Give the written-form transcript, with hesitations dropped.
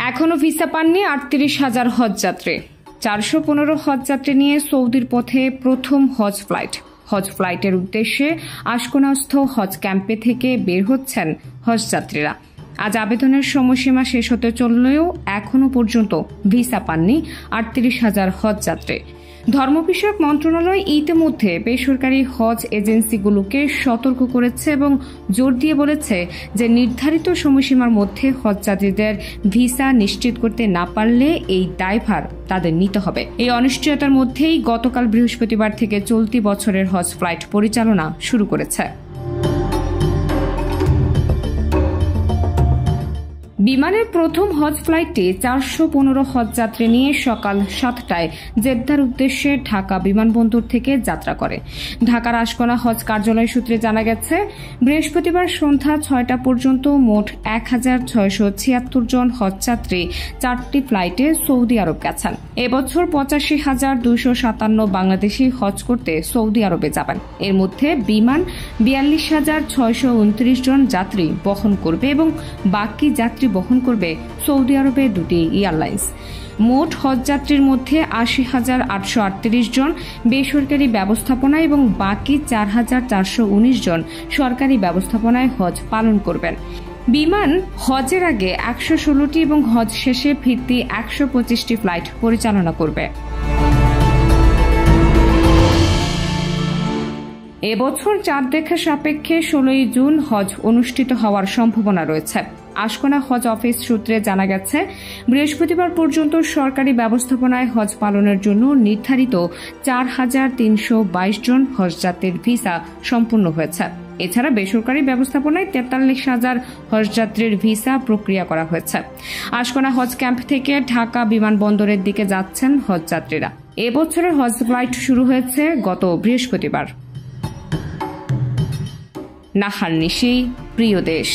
এখনো ভিসা পাননি ৩৮,০০০ হজযাত্রী। ৪১৫ হজযাত্রী নিয়ে সৌদির পথে প্রথম হজ ফ্লাইট। হজ ফ্লাইটের উদ্দেশ্যে আশকোনাস্থ হজ ক্যাম্পে থেকে বের হচ্ছেন হজযাত্রীরা। আজ আবেদনের সময়সীমা শেষ হতে চললেও এখনো পর্যন্ত ভিসা পাননি ৩৮,০০০ হজযাত্রী। ধর্ম বিষয়ক মন্ত্রণালয় ইতিমধ্যে বেসরকারি হজ এজেন্সিগুলোকে সতর্ক করেছে এবং জোর দিয়ে বলেছে যে নির্ধারিত সময়সীমার মধ্যে হজযাত্রীদের ভিসা নিশ্চিত করতে না পারলে এই দায়ভার তাদের নিতে হবে। এই অনিশ্চয়তার মধ্যেই গতকাল বৃহস্পতিবার থেকে চলতি বছরের হজ ফ্লাইট পরিচালনা শুরু করেছে। বিমানের প্রথম হজ ফ্লাইটটি ৪১৫ হজযাত্রী নিয়ে সকাল ৭টায় জেদ্দার উদ্দেশ্যে ঢাকা বিমানবন্দর থেকে যাত্রা করে। ঢাকার আশকোনা হজ কার্যালয় সূত্রে জানা গেছে, বৃহস্পতিবার সন্ধ্যা ৬টা পর্যন্ত মোট ১,৬৭৬ জন হজযাত্রী ৪টি ফ্লাইটে সৌদি আরব গেছেন। এবছর ৮৫,২৫৭ বাংলাদেশি হজ করতে সৌদি আরবে যাবেন। এর মধ্যে বিমান ৪২,৬২৯ জন যাত্রী বহন করবে এবং বাকি যাত্রী বহন করবে সৌদি আরবের দুটি এয়ারলাইন্স। মোট হজযাত্রীর মধ্যে ৮০,৮৩৮ জন বেসরকারি ব্যবস্থাপনায় এবং বাকি ৪,৪১৯ জন সরকারি ব্যবস্থাপনায় হজ পালন করবেন। বিমান হজের আগে ১১৬টি এবং হজ শেষে ফিরতি ১২৫টি ফ্লাইট পরিচালনা করবে। এবছর চাঁদ দেখা সাপেক্ষে ১৬ই জুন হজ অনুষ্ঠিত হওয়ার সম্ভাবনা রয়েছে। আশকোনা হজ অফিস সূত্রে জানা গেছে, বৃহস্পতিবার পর্যন্ত সরকারি ব্যবস্থাপনায় হজ পালনের জন্য নির্ধারিত ৪,৩২২ জন হজযাত্রীর ভিসা সম্পূর্ণ হয়েছে। এছাড়া বেসরকারি ব্যবস্থাপনায় ৪৩,০০০ হজযাত্রীর ভিসা প্রক্রিয়া করা হয়েছে। আশকোনা হজ ক্যাম্প থেকে ঢাকা বিমানবন্দরের দিকে যাচ্ছেন হজযাত্রীরা। এবছরের হজ ফ্লাইট শুরু হয়েছে গত বৃহস্পতিবার। নাহার নিশি, প্রিয় দেশ।